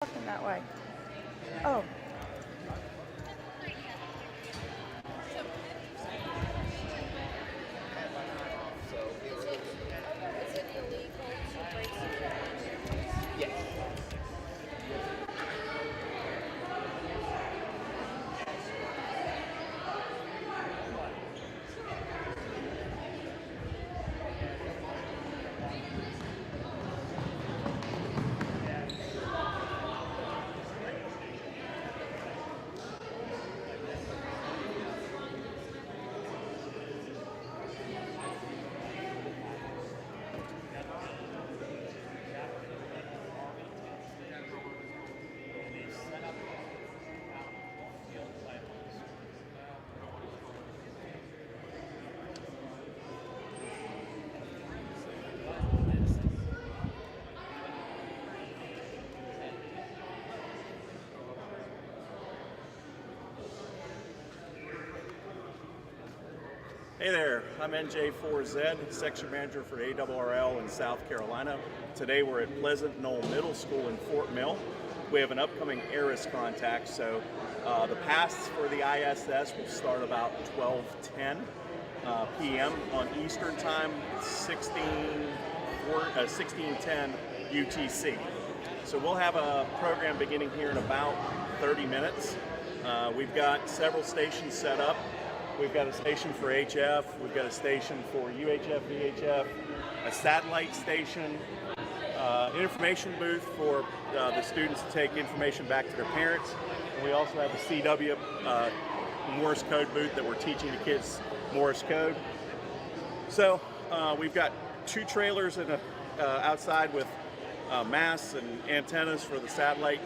Walking that way. Oh. Is it illegal to break some? Yes. Hey there, I'm NJ4Z, Section Manager for ARRL in South Carolina. Today we're at Pleasant Knoll Middle School in Fort Mill. We have an upcoming ARIS contact, so the pass for the ISS will start about 12:10 p.m. on Eastern Time, 16:10 UTC. So we'll have a program beginning here in about 30 minutes. We've got several stations set up. We've got a station for HF, we've got a station for UHF, VHF, a satellite station, an information booth for the students to take information back to their parents. And we also have a CW Morse code booth that we're teaching the kids Morse code. So we've got two trailers and outside with masts and antennas for the satellite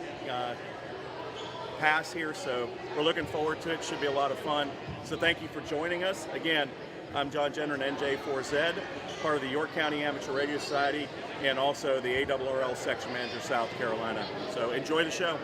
pass here, so we're looking forward to it. Should be a lot of fun. So thank you for joining us. Again, I'm John Jenner, NJ4Z, part of the York County Amateur Radio Society, and also the ARRL Section Manager, South Carolina. So enjoy the show.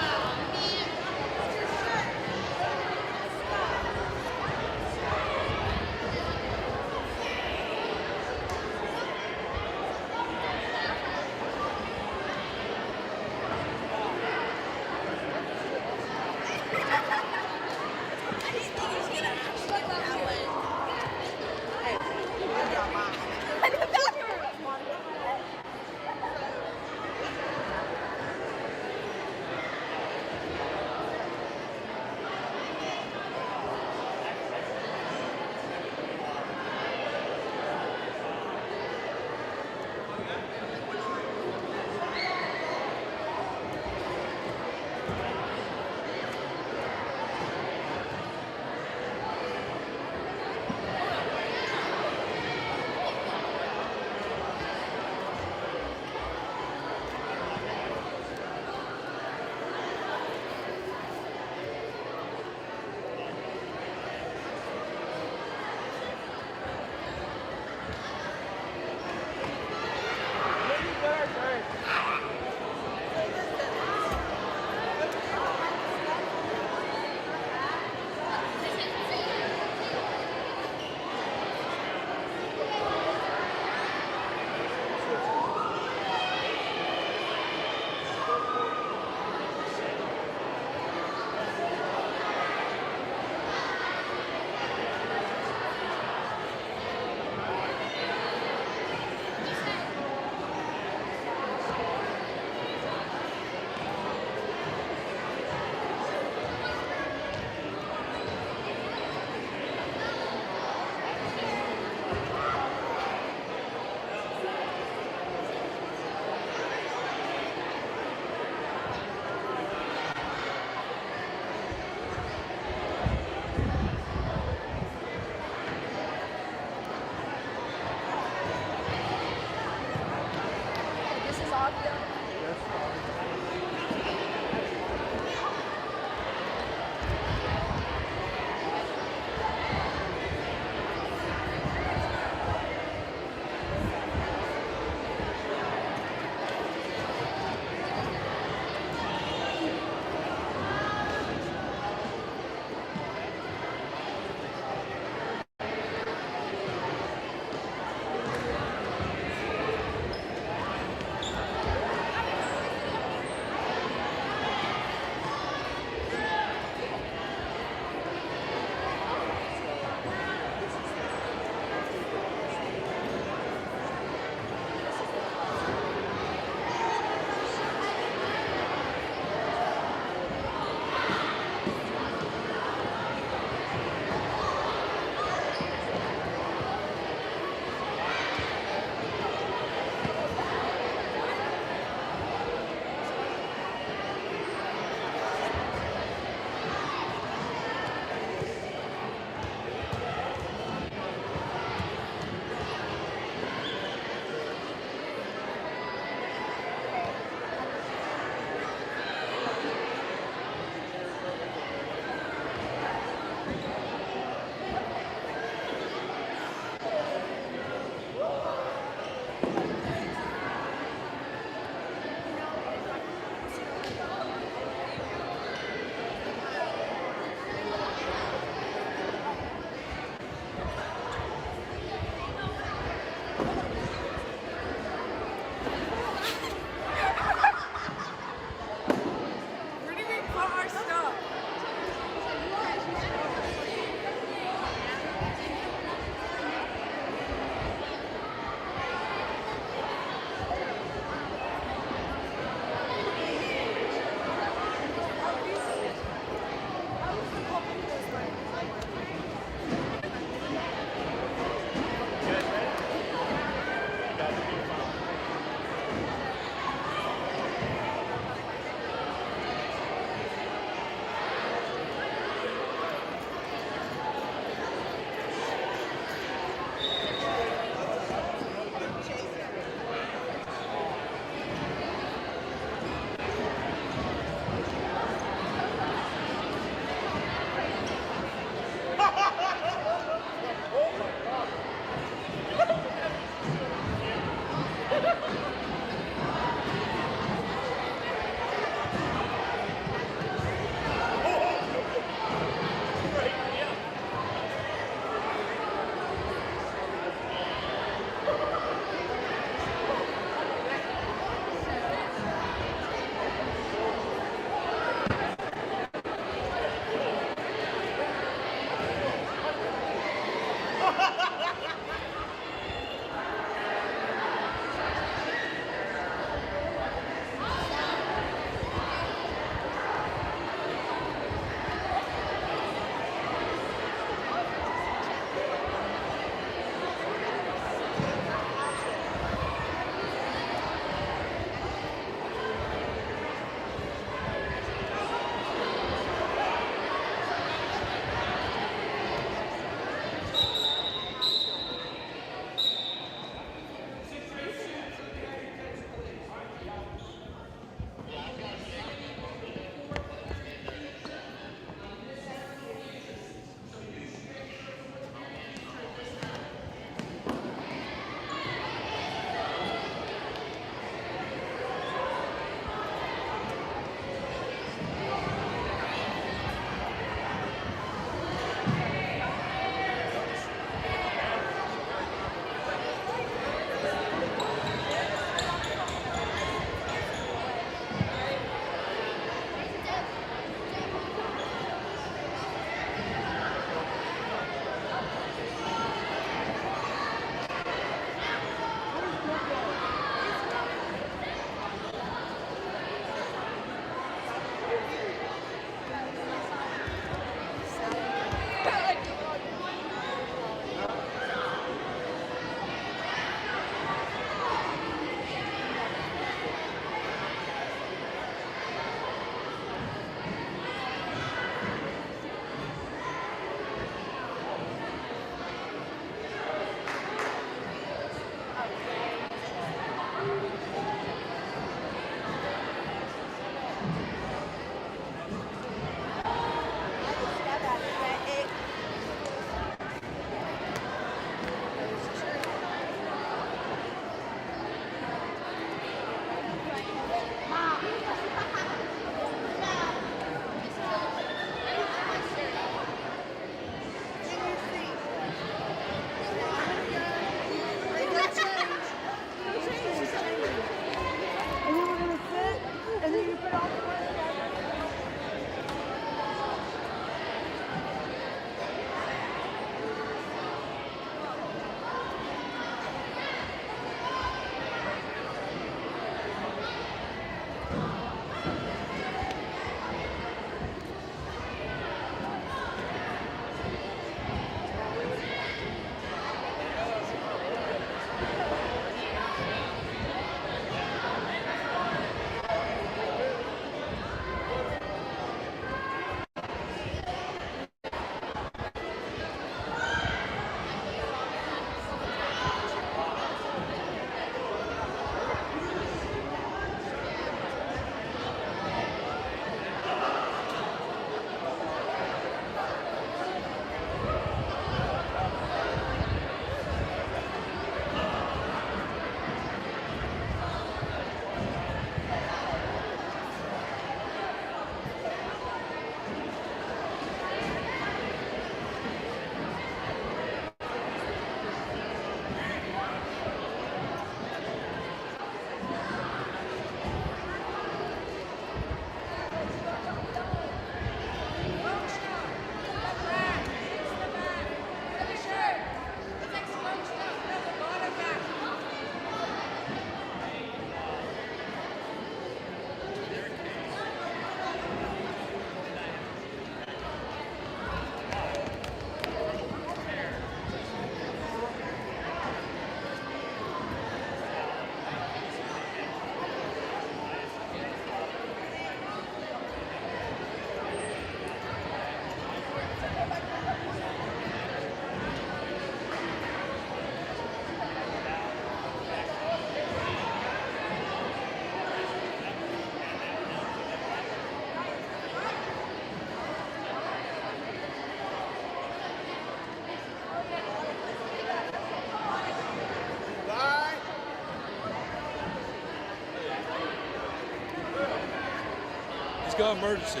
go emergency.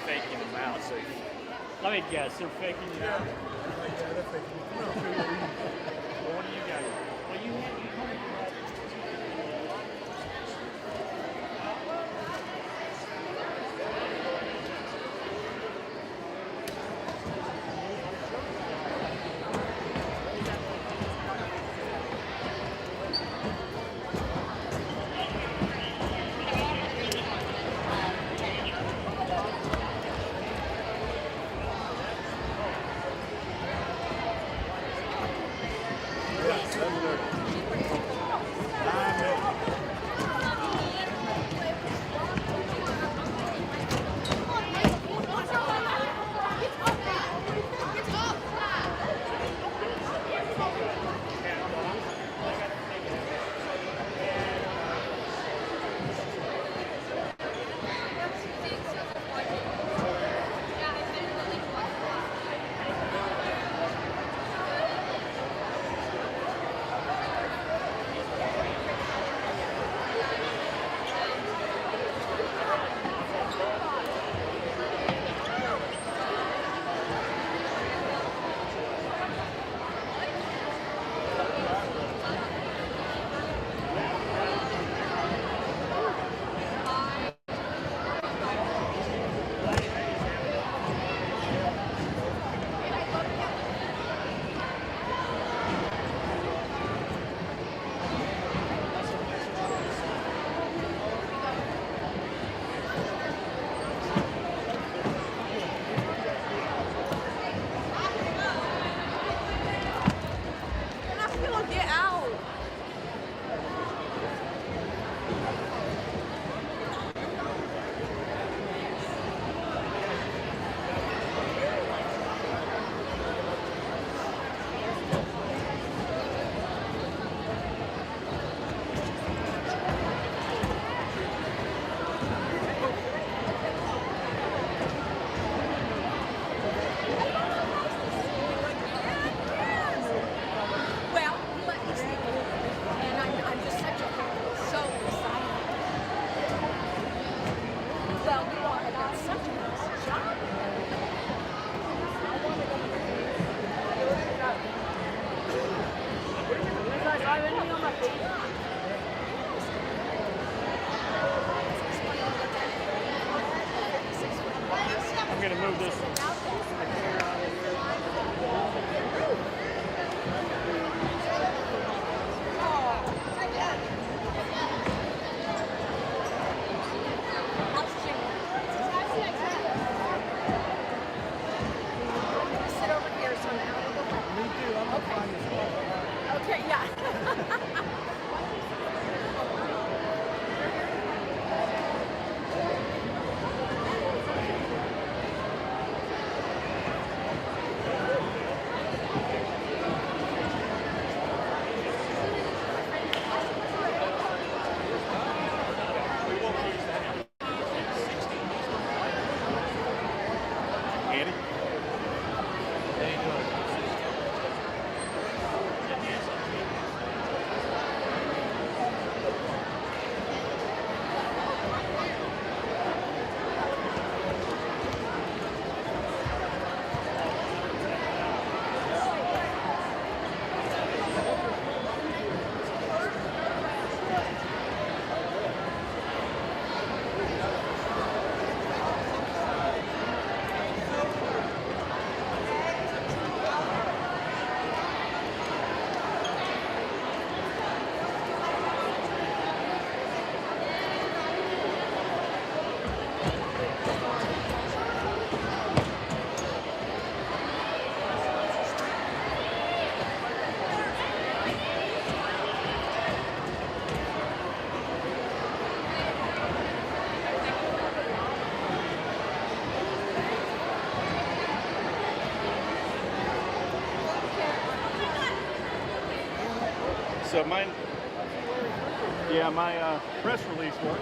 Faking them out. So let me guess, they're faking you out. Well, what do you got? Well, you had you told me that. I'm going to move this. Sit over here so now. Me too. I'm gonna find this one. Okay, yeah. So mine, yeah, my press release work.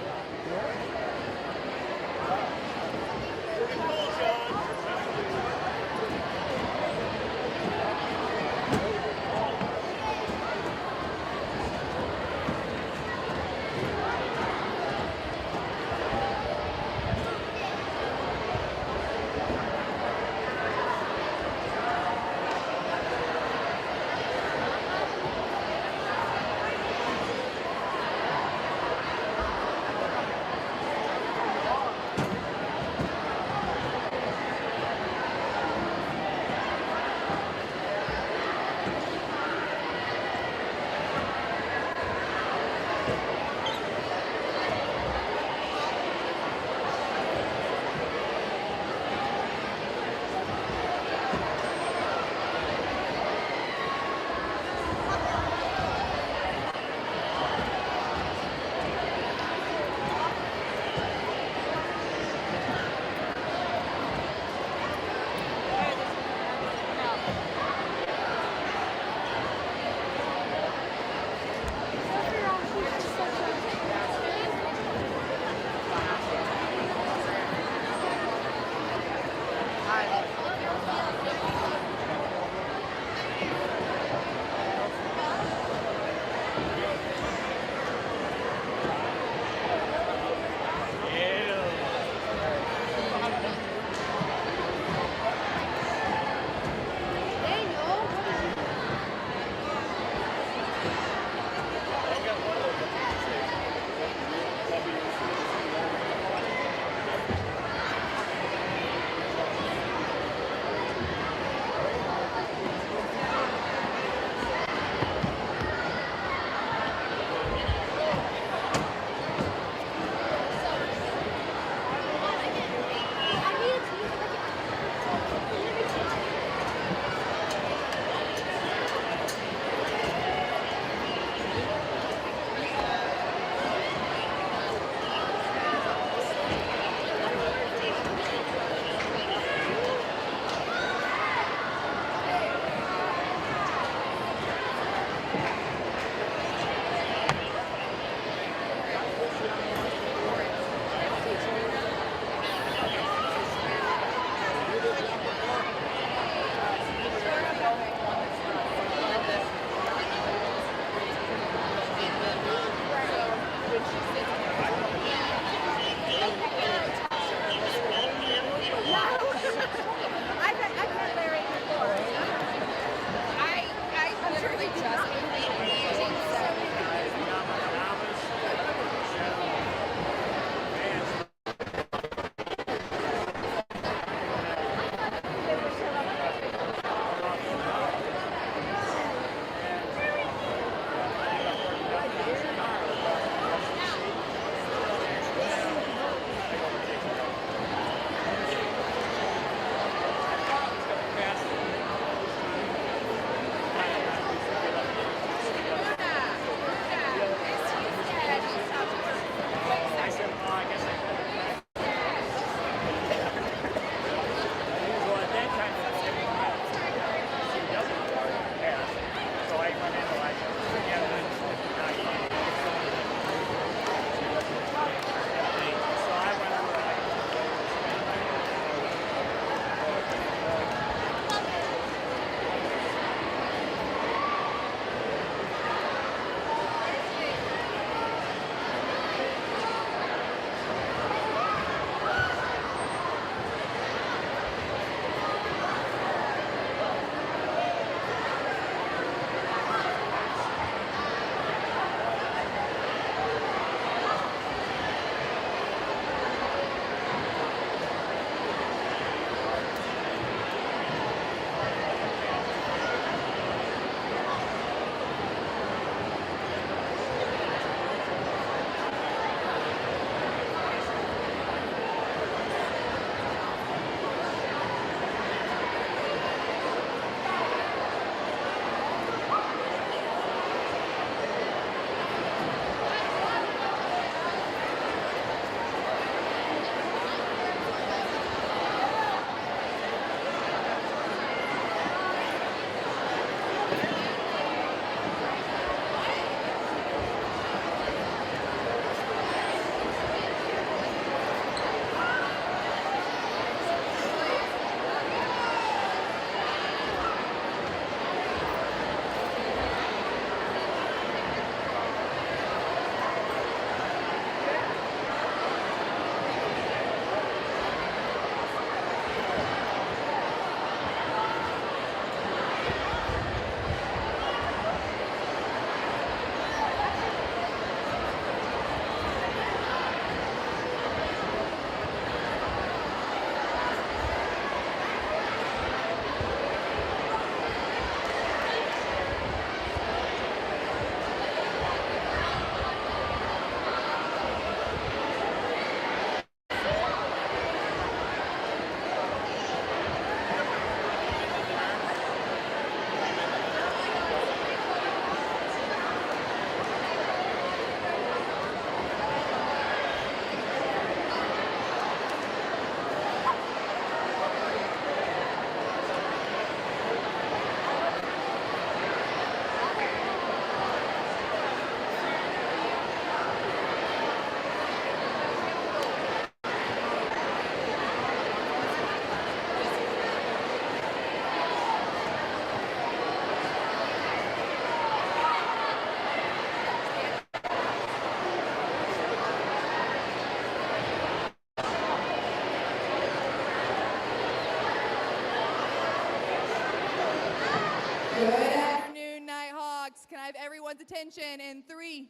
attention in 3,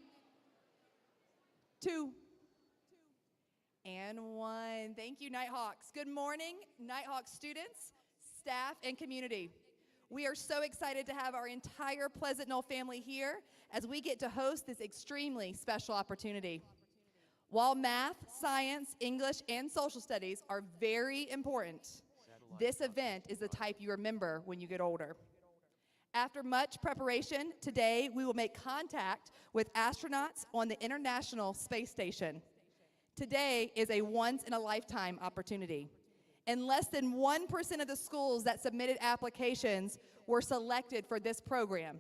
2, and 1. Thank you, Nighthawks. Good morning, Nighthawk students, staff, and community. We are so excited to have our entire Pleasant Knoll family here as we get to host this extremely special opportunity. While math, science, English, and social studies are very important, this event is the type you remember when you get older. After much preparation, today we will make contact with astronauts on the International Space Station. Today is a once-in-a-lifetime opportunity. And less than 1% of the schools that submitted applications were selected for this program.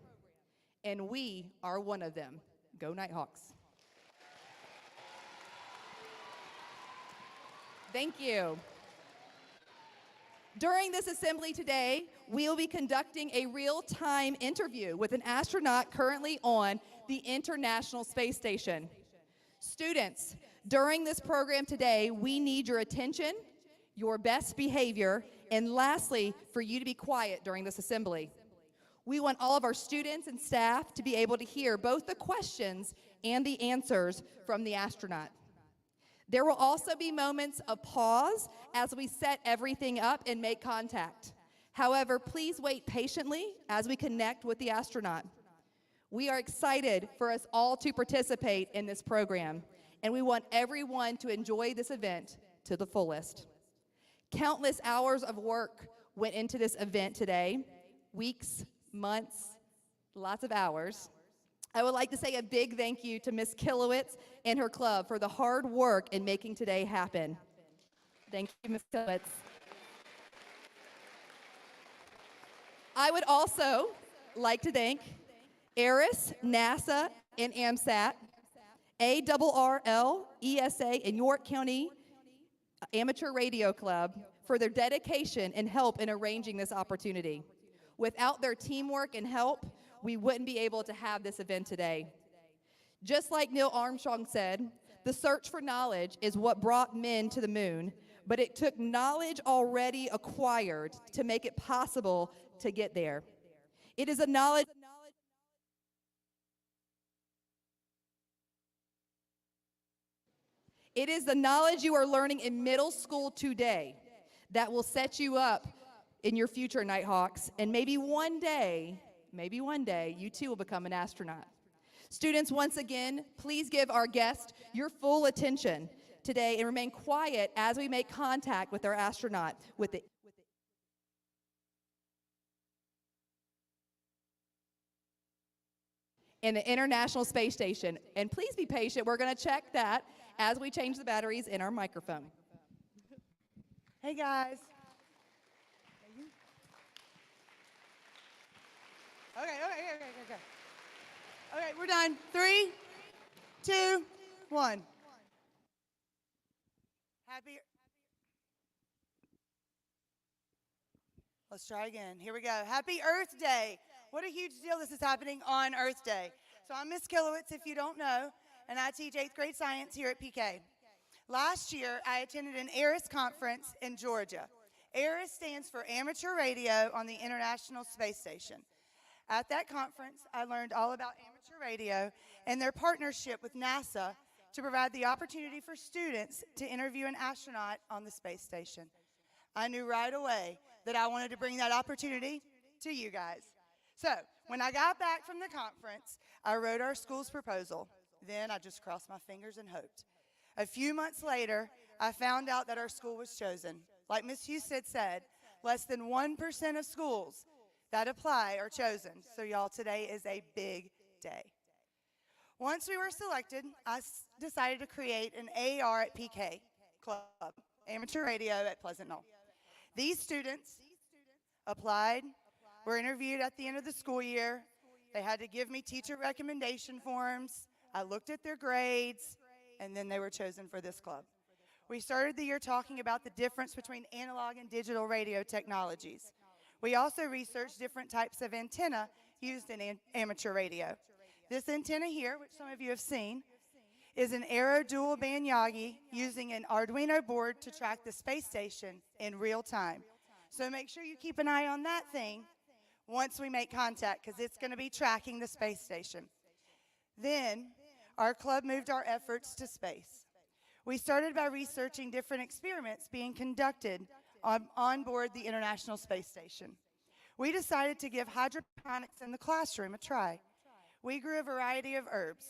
And we are one of them. Go Nighthawks. Thank you. During this assembly today, we will be conducting a real-time interview with an astronaut currently on the International Space Station. Students, during this program today, we need your attention, your best behavior, and lastly, for you to be quiet during this assembly. We want all of our students and staff to be able to hear both the questions and the answers from the astronaut. There will also be moments of pause as we set everything up and make contact. However, please wait patiently as we connect with the astronaut. We are excited for us all to participate in this program, and we want everyone to enjoy this event to the fullest. Countless hours of work went into this event today, weeks, months, lots of hours. I would like to say a big thank you to Ms. Kilowitz and her club for the hard work in making today happen. Thank you, Ms. Kilowitz. I would also like to thank ARIS, NASA, and AMSAT, ARRL, ESA, and York County Amateur Radio Club for their dedication and help in arranging this opportunity. Without their teamwork and help, we wouldn't be able to have this event today. Just like Neil Armstrong said, the search for knowledge is what brought men to the moon, but it took knowledge already acquired to make it possible to get there. It is a knowledge It is the knowledge you are learning in middle school today that will set you up in your future, Nighthawks, and maybe one day, you too will become an astronaut. Students, once again, please give our guest your full attention today and remain quiet as we make contact with our astronaut in the International Space Station. And please be patient, we're gonna check that as we change the batteries in our microphone. Hey guys. Okay, we're done. 3, 2, 1. Let's try again. Here we go. Happy Earth Day. What a huge deal this is happening on Earth Day. So I'm Miss Kilowitz, if you don't know, and I teach 8th grade science here at PK. Last year, I attended an ARIS conference in Georgia. ARIS stands for Amateur Radio on the International Space Station. At that conference, I learned all about amateur radio and their partnership with NASA to provide the opportunity for students to interview an astronaut on the space station. I knew right away that I wanted to bring that opportunity to you guys. So, when I got back from the conference, I wrote our school's proposal. Then I just crossed my fingers and hoped. A few months later, I found out that our school was chosen. Like Ms. Husted said, less than 1% of schools that apply are chosen. So y'all, today is a big day. Once we were selected, I decided to create an AR at PK Club, Amateur Radio at Pleasant Knoll. These students applied, were interviewed at the end of the school year. They had to give me teacher recommendation forms. I looked at their grades, and then they were chosen for this club. We started the year talking about the difference between analog and digital radio technologies. We also researched different types of antenna used in amateur radio. This antenna here, which some of you have seen, is an Aero dual band Yagi using an Arduino board to track the space station in real time. So make sure you keep an eye on that thing once we make contact, because it's going to be tracking the space station. Then, our club moved our efforts to space. We started by researching different experiments being conducted on board the International Space Station. We decided to give hydroponics in the classroom a try. We grew a variety of herbs,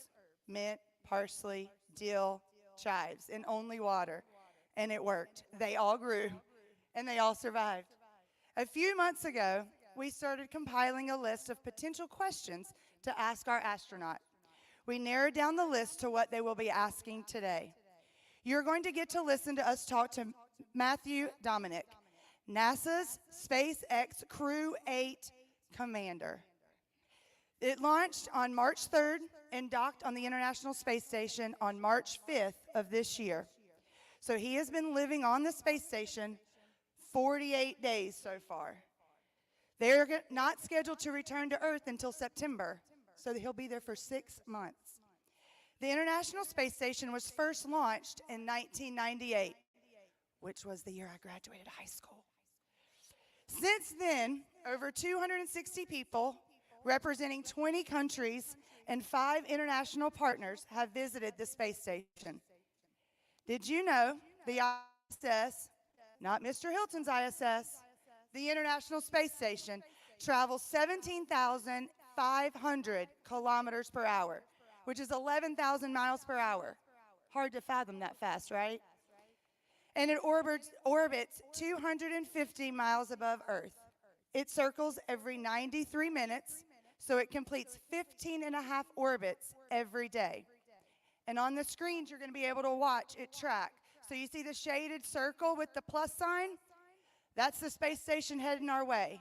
mint, parsley, dill, chives, in only water, and it worked. They all grew, and they all survived. A few months ago, we started compiling a list of potential questions to ask our astronaut. We narrowed down the list to what they will be asking today. You're going to get to listen to us talk to Matthew Dominic, NASA's SpaceX Crew 8 commander. It launched on March 3rd and docked on the International Space Station on March 5th of this year. So he has been living on the space station 48 days so far. They're not scheduled to return to Earth until September, so he'll be there for 6 months. The International Space Station was first launched in 1998, which was the year I graduated high school. Since then, over 260 people, representing 20 countries and 5 international partners, have visited the space station. Did you know the ISS, not Mr. Hilton's ISS, the International Space Station, travels 17,500 kilometers per hour, which is 11,000 miles per hour. Hard to fathom that fast, right? And it orbits 250 miles above Earth. It circles every 93 minutes, so it completes 15 and a half orbits every day. And on the screens, you're going to be able to watch it track. So you see the shaded circle with the plus sign? That's the space station heading our way.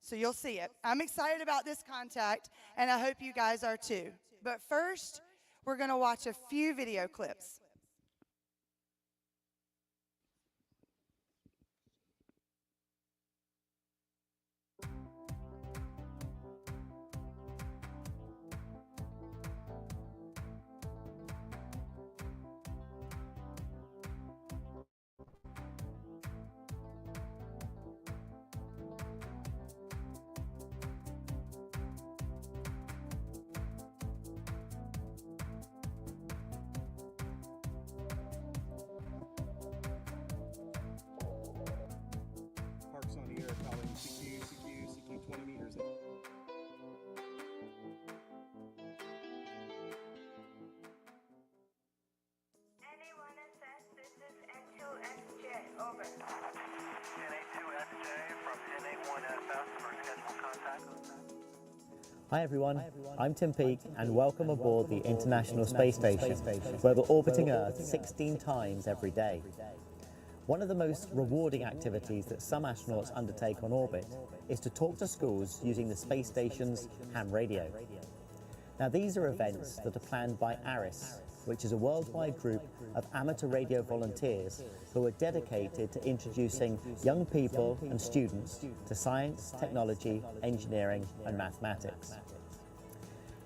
So you'll see it. I'm excited about this contact, and I hope you guys are too. But first, we're going to watch a few video clips. Parks on the air calling CQ 20 meters. Anyone assess this is N2SJ, over. NA2SJ from NA1SS for scheduled contact. Hi everyone, I'm Tim Peake and welcome aboard the International Space Station, where we're orbiting Earth 16 times every day. One of the most rewarding activities that some astronauts undertake on orbit is to talk to schools using the space station's ham radio. Now these are events that are planned by ARIS, which is a worldwide group of amateur radio volunteers who are dedicated to introducing young people and students to science, technology, engineering and mathematics.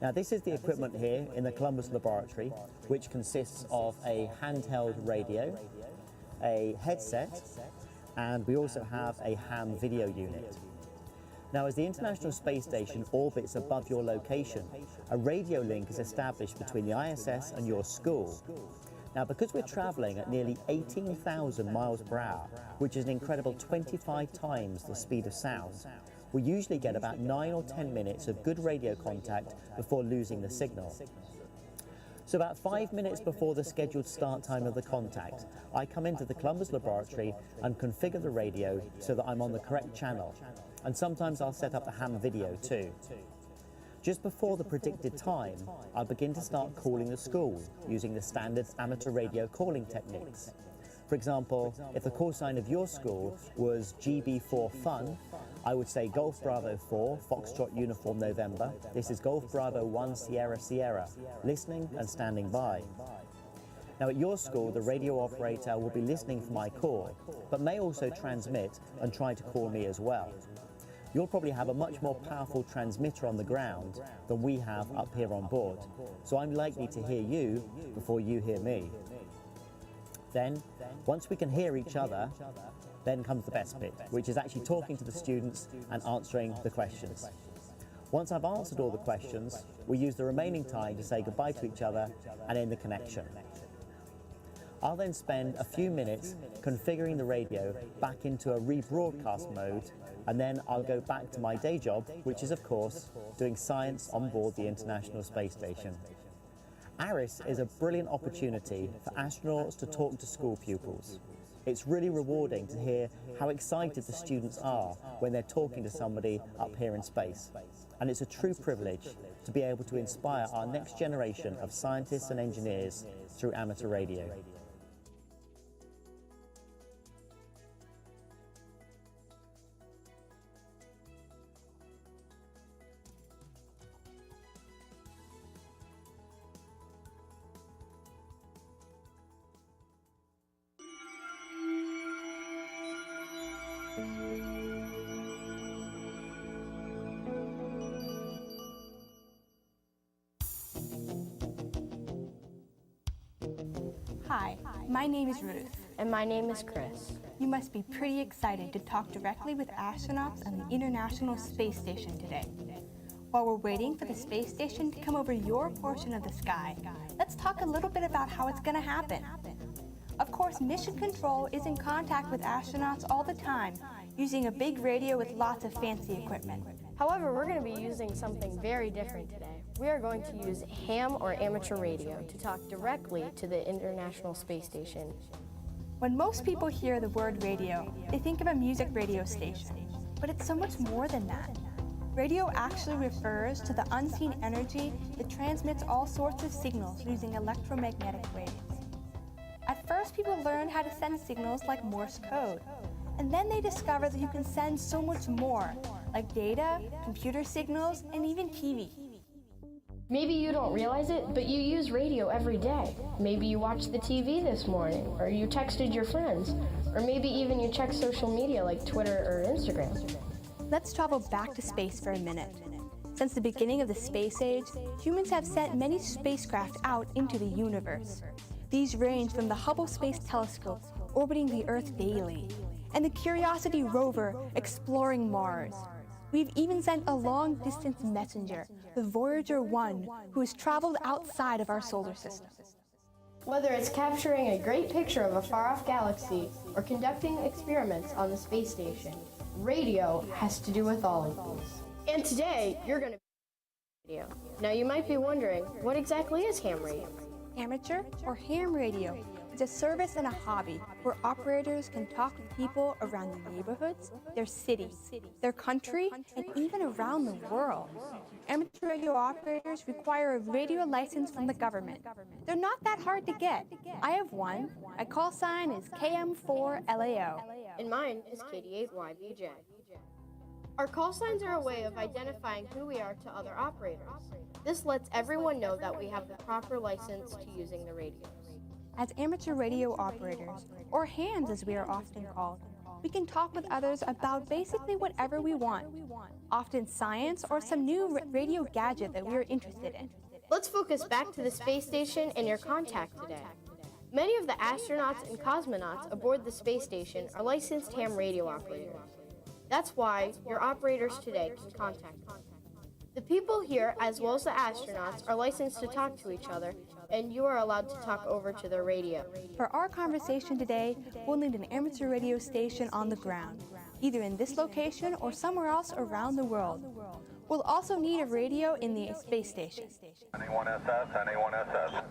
Now this is the equipment here in the Columbus Laboratory, which consists of a handheld radio, a headset, and we also have a ham video unit. Now, as the International Space Station orbits above your location, a radio link is established between the ISS and your school. Now, because we're traveling at nearly 18,000 miles per hour, which is an incredible 25 times the speed of sound, we usually get about 9 or 10 minutes of good radio contact before losing the signal. So about 5 minutes before the scheduled start time of the contact, I come into the Columbus Laboratory and configure the radio so that I'm on the correct channel. And sometimes I'll set up the ham video too. Just before the predicted time, I'll begin to start calling the school using the standard amateur radio calling techniques. For example, if the call sign of your school was GB4 Fun, I would say Golf Bravo 4, Foxtrot Uniform November. This is Golf Bravo 1 Sierra Sierra, listening and standing by. Now at your school, the radio operator will be listening for my call, but may also transmit and try to call me as well. You'll probably have a much more powerful transmitter on the ground than we have up here on board, so I'm likely to hear you before you hear me. Then, once we can hear each other, then comes the best bit, which is actually talking to the students and answering the questions. Once I've answered all the questions, we use the remaining time to say goodbye to each other and end the connection. I'll then spend a few minutes configuring the radio back into a rebroadcast mode, and then I'll go back to my day job, which is of course doing science on board the International Space Station. ARIS is a brilliant opportunity for astronauts to talk to school pupils. It's really rewarding to hear how excited the students are when they're talking to somebody up here in space. And it's a true privilege to be able to inspire our next generation of scientists and engineers through amateur radio. Hi, my name is Ruth. And my name is Chris. You must be pretty excited to talk directly with astronauts on the International Space Station today. While we're waiting for the space station to come over your portion of the sky, let's talk a little bit about how it's going to happen. Of course, Mission Control is in contact with astronauts all the time, using a big radio with lots of fancy equipment. However, we're going to be using something very different today. We are going to use ham or amateur radio to talk directly to the International Space Station. When most people hear the word radio, they think of a music radio station. But it's so much more than that. Radio actually refers to the unseen energy that transmits all sorts of signals using electromagnetic waves. At first, people learned how to send signals like Morse code. And then they discovered that you can send so much more, like data, computer signals, and even TV. Maybe you don't realize it, but you use radio every day. Maybe you watched the TV this morning, or you texted your friends, or maybe even you checked social media like Twitter or Instagram. Let's travel back to space for a minute. Since the beginning of the space age, humans have sent many spacecraft out into the universe. These range from the Hubble Space Telescope, orbiting the Earth daily, and the Curiosity rover exploring Mars. We've even sent a long-distance messenger, the Voyager 1, who has traveled outside of our solar system. Whether it's capturing a great picture of a far-off galaxy or conducting experiments on the space station, radio has to do with all of these. And today, you're going to be radio. Now you might be wondering, what exactly is ham radio? Amateur or ham radio is a service and a hobby where operators can talk to people around their neighborhoods, their cities, their country, and even around the world. Amateur radio operators require a radio license from the government. They're not that hard to get. I have one. My call sign is KM4LAO. And mine is KD8YBJ. Our call signs are a way of identifying who we are to other operators. This lets everyone know that we have the proper license to using the radio. As amateur radio operators, or hams as we are often called, we can talk with others about basically whatever we want, often science or some new radio gadget that we are interested in. Let's focus back to the space station and your contact today. Many of the astronauts and cosmonauts aboard the space station are licensed ham radio operators. That's why your operators today can contact them. The people here, as well as the astronauts, are licensed to talk to each other, and you are allowed to talk over to their radio. For our conversation today, we'll need an amateur radio station on the ground, either in this location or somewhere else around the world. We'll also need a radio in the space station. Anyone SS, anyone SS.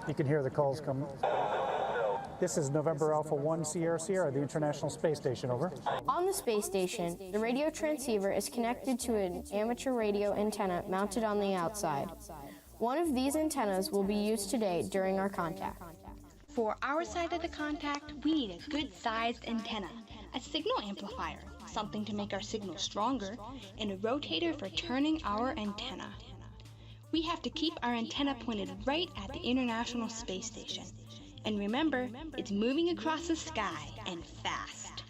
You can hear the calls coming. This is November Alpha 1 Sierra Sierra, the International Space Station, over. On the space station, the radio transceiver is connected to an amateur radio antenna mounted on the outside. One of these antennas will be used today during our contact. For our side of the contact, we need a good-sized antenna, a signal amplifier, something to make our signal stronger, and a rotator for turning our antenna. We have to keep our antenna pointed right at the International Space Station. And remember, it's moving across the sky and fast.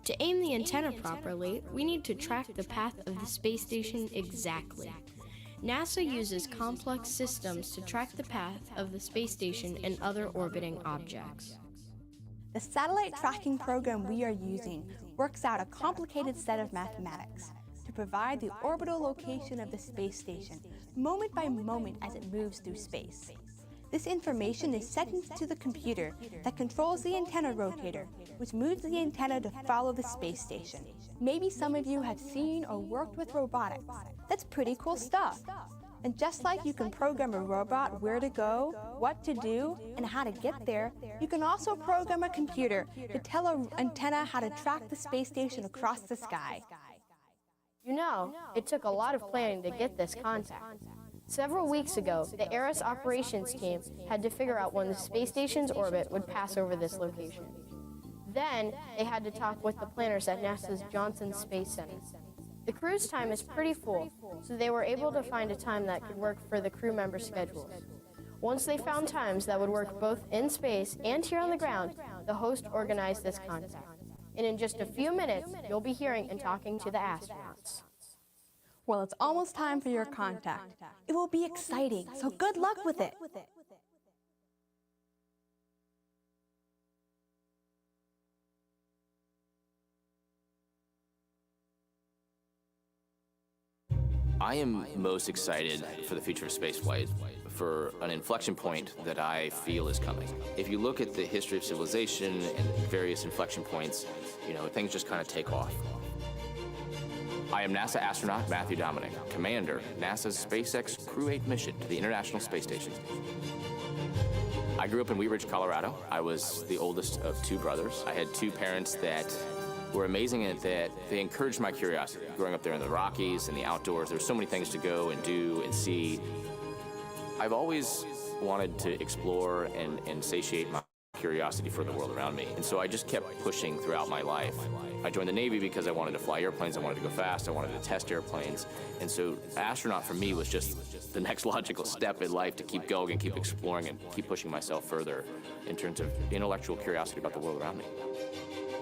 To aim the antenna properly, we need to track the path of the space station exactly. NASA uses complex systems to track the path of the space station and other orbiting objects. The satellite tracking program we are using works out a complicated set of mathematics to provide the orbital location of the space station, moment by moment as it moves through space. This information is sent into the computer that controls the antenna rotator, which moves the antenna to follow the space station. Maybe some of you have seen or worked with robotics. That's pretty cool stuff. And just like you can program a robot where to go, what to do, and how to get there, you can also program a computer to tell an antenna how to track the space station across the sky. You know, it took a lot of planning to get this contact. Several weeks ago, the ISS operations team had to figure out when the space station's orbit would pass over this location. Then, they had to talk with the planners at NASA's Johnson Space Center. The crew's time is pretty full, so they were able to find a time that could work for the crew members' schedules. Once they found times that would work both in space and here on the ground, the host organized this contact. And in just a few minutes, you'll be hearing and talking to the astronauts. Well, it's almost time for your contact. It will be exciting, so good luck with it. I am most excited for the future of spaceflight, for an inflection point that I feel is coming. If you look at the history of civilization and various inflection points, things just kind of take off. I am NASA astronaut Matthew Dominic, commander, NASA's SpaceX Crew 8 mission to the International Space Station. I grew up in Wheat Ridge, Colorado. I was the oldest of two brothers. I had two parents that were amazing in that they encouraged my curiosity. Growing up there in the Rockies and the outdoors, there were so many things to go and do and see. I've always wanted to explore and satiate my curiosity for the world around me. And so I just kept pushing throughout my life. I joined the Navy because I wanted to fly airplanes, I wanted to go fast, I wanted to test airplanes. And so astronaut for me was just the next logical step in life to keep going and keep exploring and keep pushing myself further in terms of intellectual curiosity about the world around me.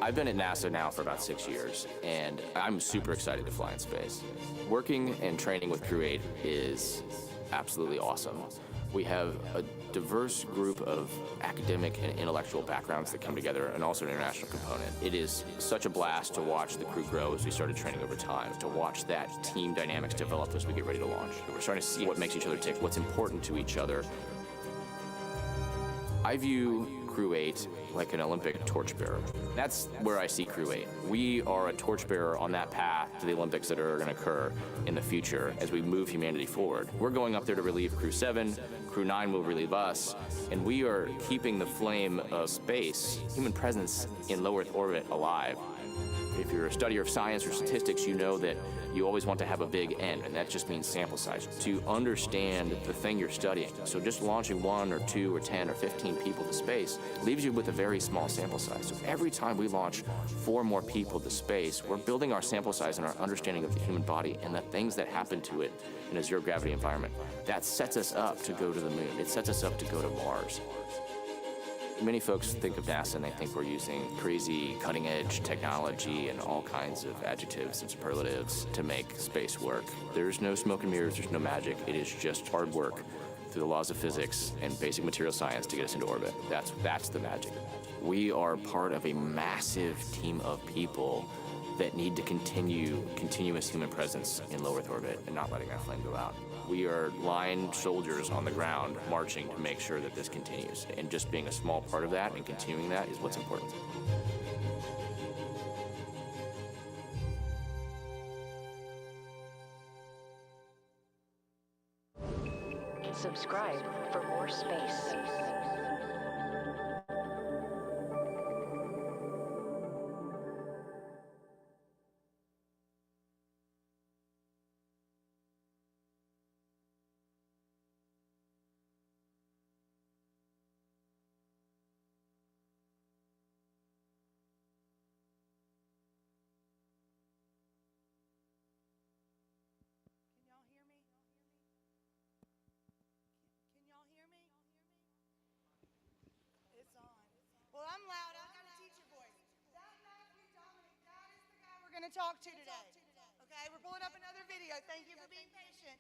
I've been at NASA now for about 6 years, and I'm super excited to fly in space. Working and training with Crew 8 is absolutely awesome. We have a diverse group of academic and intellectual backgrounds that come together, and also an international component. It is such a blast to watch the crew grow as we started training over time, to watch that team dynamics develop as we get ready to launch. We're starting to see what makes each other tick, what's important to each other. I view Crew 8 like an Olympic torchbearer. That's where I see Crew 8. We are a torchbearer on that path to the Olympics that are going to occur in the future as we move humanity forward. We're going up there to relieve Crew 7, Crew 9 will relieve us, and we are keeping the flame of space, human presence in low Earth orbit, alive. If you're a studier of science or statistics, you know that you always want to have a big N, and that just means sample size, to understand the thing you're studying. So just launching 1 or 2 or 10 or 15 people to space leaves you with a very small sample size. So every time we launch 4 more people to space, we're building our sample size and our understanding of the human body and the things that happen to it in a zero-gravity environment. That sets us up to go to the moon. It sets us up to go to Mars. Many folks think of NASA and they think we're using crazy cutting-edge technology and all kinds of adjectives and superlatives to make space work. There's no smoke and mirrors, there's no magic. It is just hard work through the laws of physics and basic material science to get us into orbit. That's the magic. We are part of a massive team of people that need to continue continuous human presence in low Earth orbit and not letting that flame go out. We are line soldiers on the ground marching to make sure that this continues. And just being a small part of that and continuing that is what's important. Subscribe for more space. Well, I'm loud. I've got a teacher voice. That Matthew Dominic, that is the guy we're going to talk to today. Okay, we're pulling up another video. Thank you for being patient.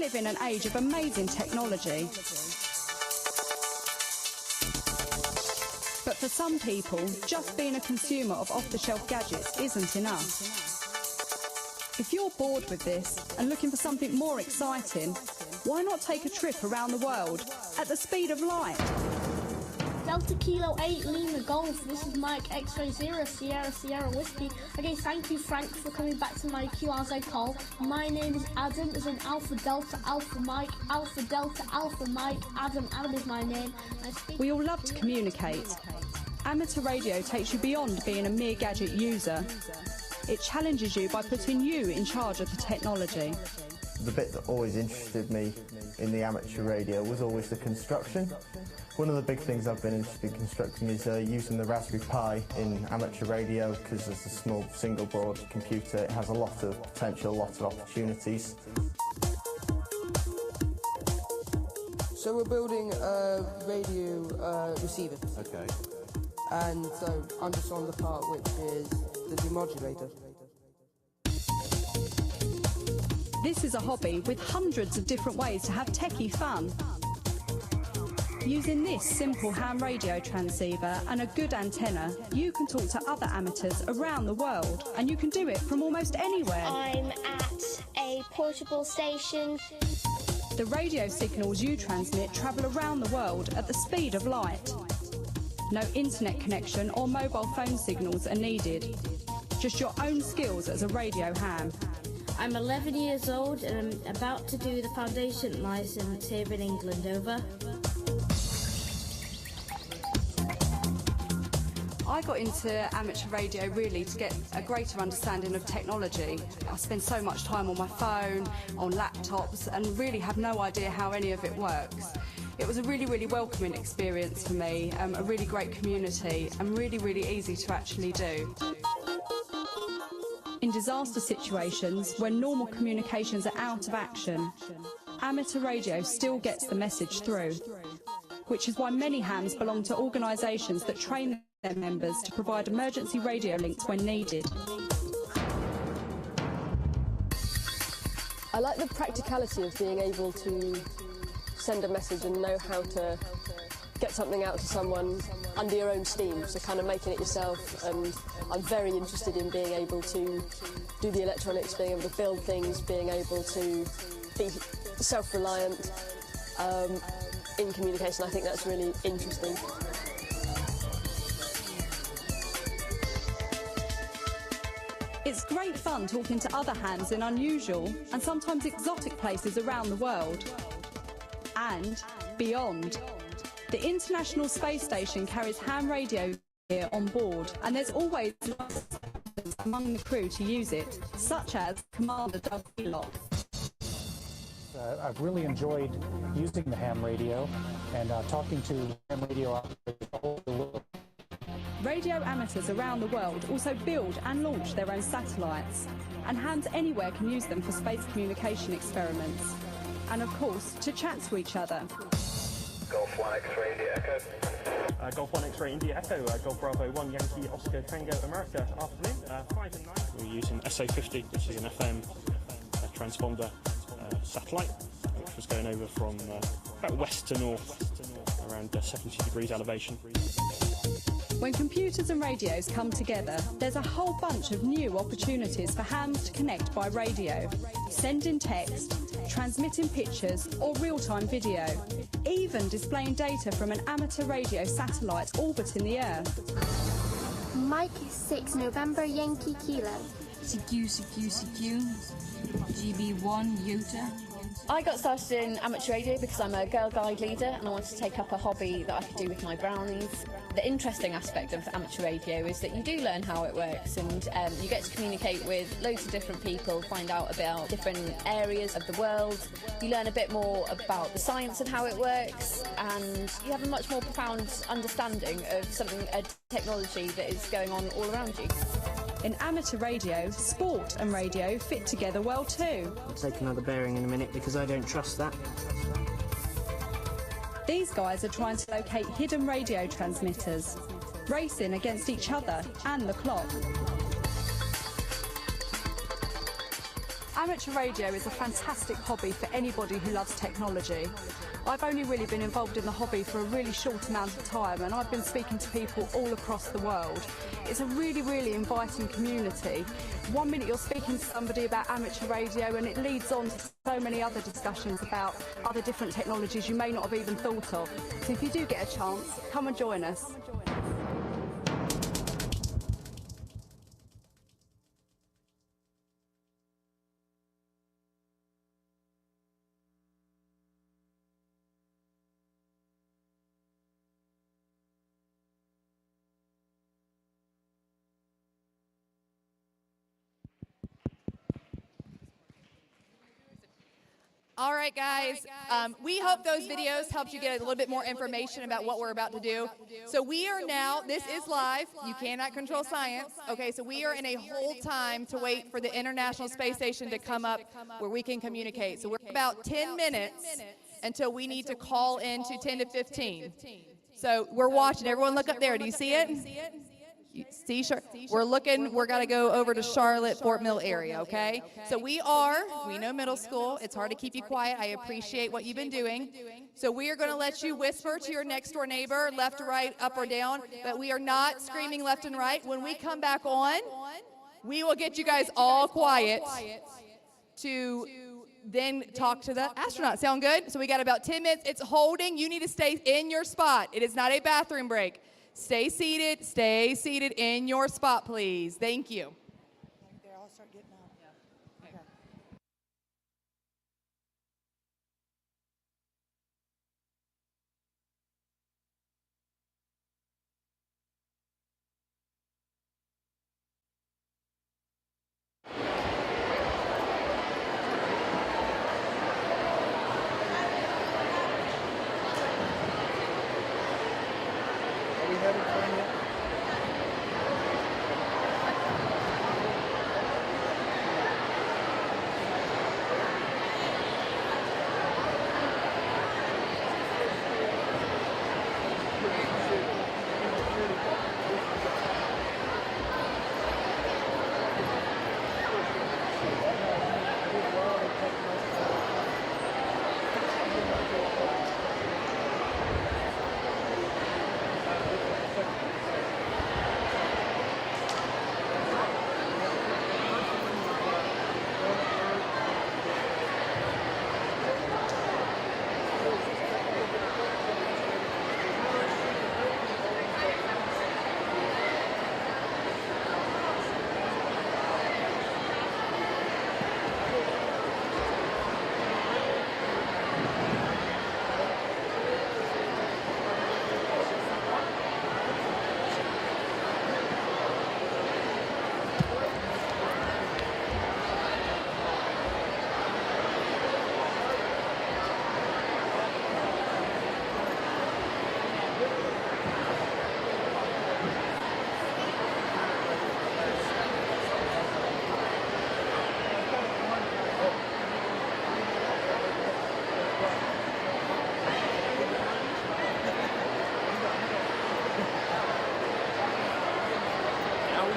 live in an age of amazing technology. But for some people, just being a consumer of off-the-shelf gadgets isn't enough. If you're bored with this and looking for something more exciting, why not take a trip around the world at the speed of light? Delta Kilo 8 Lima Golf, this is Mike X-Ray 0 Sierra Sierra Whiskey. Okay, thank you Frank for coming back to my queue as I call. My name is Adam, as in Alpha Delta Alpha Mike, Alpha Delta Alpha Mike, Adam is my name. We all love to communicate. Amateur radio takes you beyond being a mere gadget user. It challenges you by putting you in charge of the technology. The bit that always interested me in the amateur radio was always the construction. One of the big things I've been interested in constructing is using the Raspberry Pi in amateur radio, because as a small single board computer it has a lot of potential, a lot of opportunities. So we're building a radio receiver. Okay. And so I'm just on the part which is the demodulator. This is a hobby with hundreds of different ways to have techie fun. Using this simple ham radio transceiver and a good antenna, you can talk to other amateurs around the world, and you can do it from almost anywhere. I'm at a portable station. The radio signals you transmit travel around the world at the speed of light. No internet connection or mobile phone signals are needed. Just your own skills as a radio ham. I'm 11 years old and I'm about to do the foundation license here in England, over. I got into amateur radio really to get a greater understanding of technology. I spend so much time on my phone, on laptops, and really have no idea how any of it works. It was a really welcoming experience for me, a really great community, and really easy to actually do. In disaster situations, when normal communications are out of action, amateur radio still gets the message through, which is why many hams belong to organisations that train their members to provide emergency radio links when needed. I like the practicality of being able to send a message and know how to get something out to someone under your own steam, so kind of making it yourself. And I'm very interested in being able to do the electronics, being able to build things, being able to be self-reliant in communication. I think that's really interesting. It's great fun talking to other hams in unusual and sometimes exotic places around the world and beyond. The International Space Station carries ham radio gear on board, and there's always among the crew to use it, such as Commander Doug Wheelock. I've really enjoyed using the ham radio and talking to ham radio operators all over the world. Radio amateurs around the world also build and launch their own satellites, and hams anywhere can use them for space communication experiments, and of course to chat to each other. Golf 1 X-ray India Echo. Golf 1 X-ray India Echo, Golf Bravo 1 Yankee Oscar Tango America. Afternoon, 5 and 9. We're using SA50, which is an FM transponder satellite, which was going over from about west to north, around 70 degrees elevation. When computers and radios come together, there's a whole bunch of new opportunities for hams to connect by radio, sending text, transmitting pictures or real-time video, even displaying data from an amateur radio satellite orbiting the Earth. Mike 6 November Yankee Kilo. CQ, GB1 Utah. I got started in amateur radio because I'm a Girl Guide leader and I wanted to take up a hobby that I could do with my brownies. The interesting aspect of amateur radio is that you do learn how it works, and you get to communicate with loads of different people, find out about different areas of the world. You learn a bit more about the science and how it works, and you have a much more profound understanding of a technology that is going on all around you. In amateur radio, sport and radio fit together well too. I'll take another bearing in a minute because I don't trust that. These guys are trying to locate hidden radio transmitters, racing against each other and the clock. Amateur radio is a fantastic hobby for anybody who loves technology. I've only really been involved in the hobby for a really short amount of time, and I've been speaking to people all across the world. It's a really, really inviting community. One minute you're speaking to somebody about amateur radio and it leads on to so many other discussions about other different technologies you may not have even thought of. So if you do get a chance, come and join us. All right, guys, we hope those videos helped you get a little bit more information about what we're about to do. So we are now, this is live, you cannot control science, okay, so we are in a hold time to wait for the International Space Station to come up where we can communicate. So we're about 10 minutes until we need to call in to 10 to 15. So we're watching, everyone look up there, do you see it? See, we're looking, we're going to go over to Charlotte, Fort Mill area, okay? So we know middle school. It's hard to keep you quiet. I appreciate what you've been doing. So we are going to let you whisper to your next door neighbor, left or right, up or down, but we are not screaming left and right. When we come back on, we will get you guys all quiet to then talk to the astronaut. Sound good? So we got about 10 minutes. It's holding. You need to stay in your spot. It is not a bathroom break. Stay seated in your spot, please. Thank you. There, I'll start getting up. Yeah. Okay.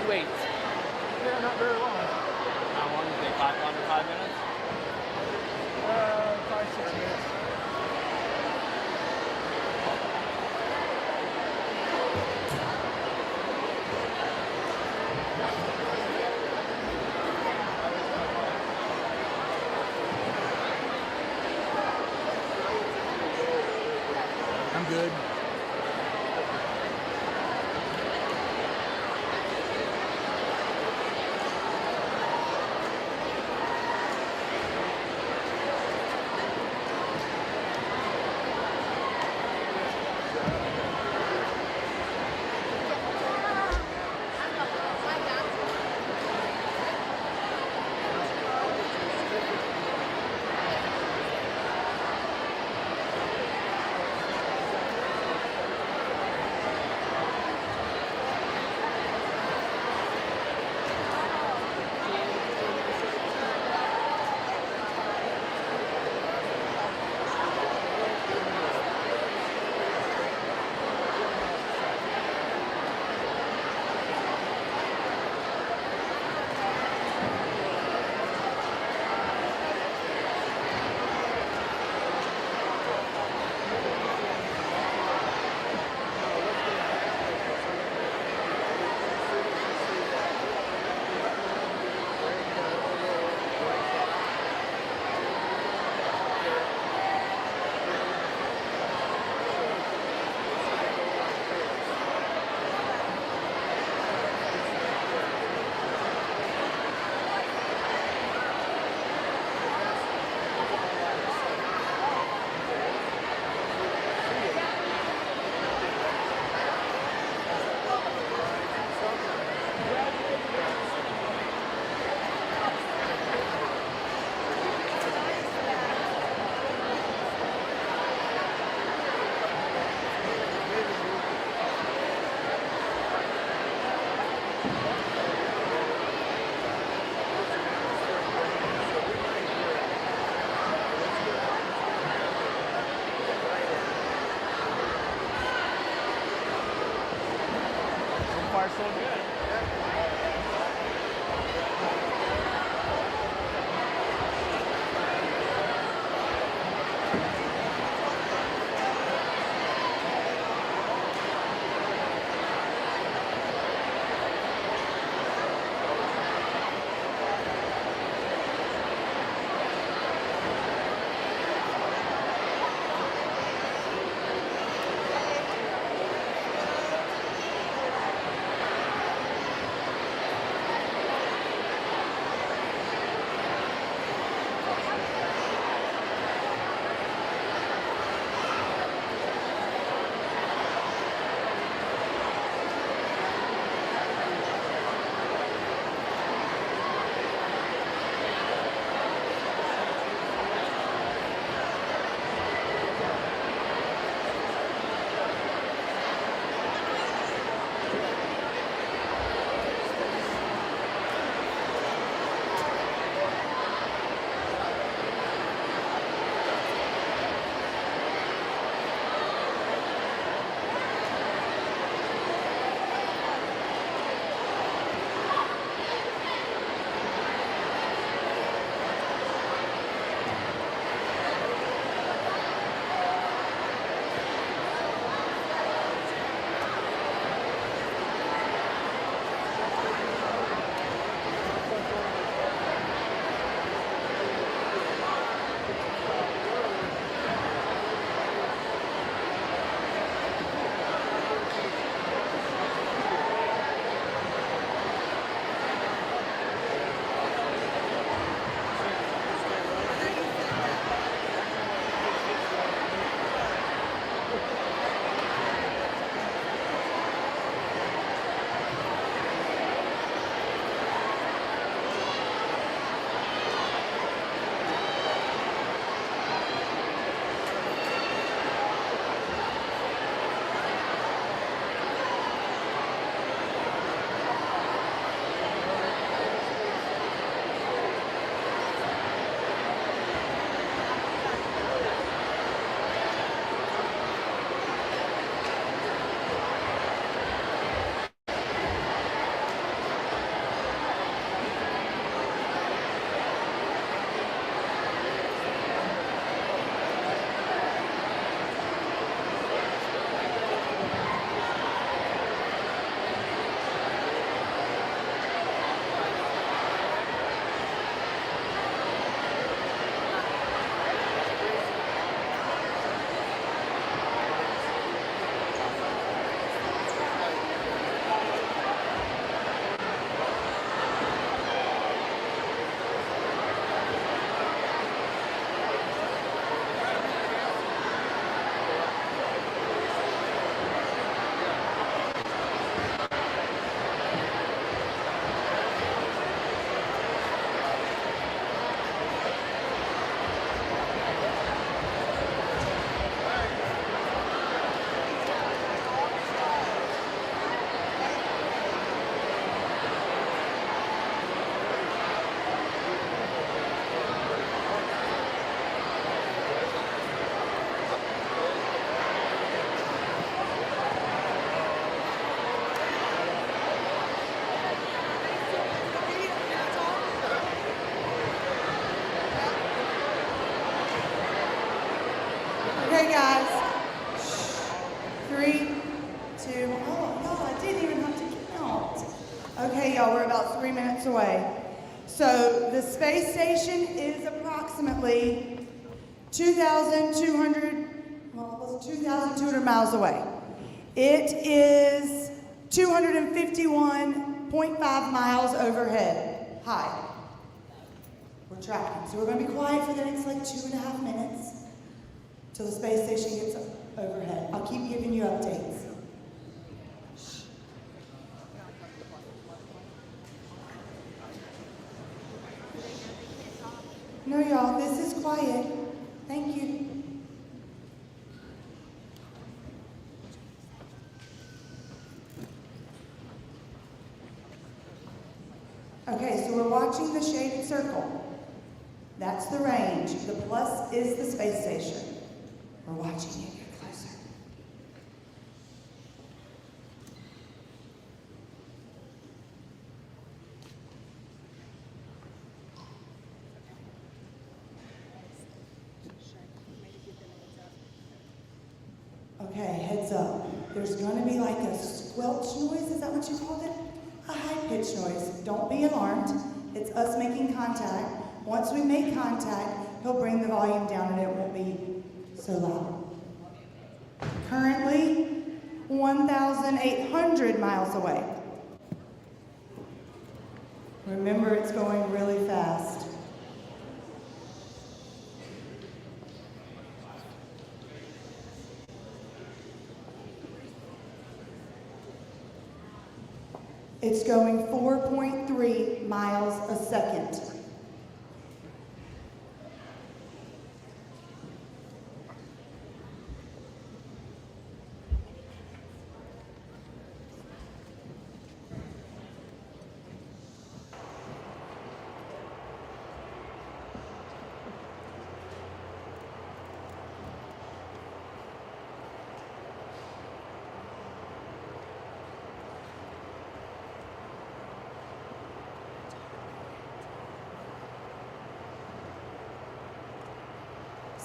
Wait. Yeah, not very long. How long do you think? Under 5 minutes? 5-6 minutes. I'm good. far, so good. Okay, guys. 3, 2, oh, no, I didn't even have to count. Okay, y'all, we're about 3 minutes away. So the space station is approximately 2,200 miles away. It is 251.5 miles overhead high. We're tracking, so we're going to be quiet for the next like 2.5 minutes till the space station gets overhead. I'll keep giving you updates. No, y'all, this is quiet. Thank you. Okay, so we're watching the shaded circle. That's the range. The plus is the space station. We're watching it get closer. Okay, heads up. There's going to be like a squelch noise, is that what you called it? A high-pitched noise. Don't be alarmed. It's us making contact. Once we make contact, he'll bring the volume down and it won't be so loud. Currently, 1,800 miles away. Remember, it's going really fast. It's going 4.3 miles a second.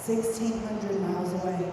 $1,600 miles away.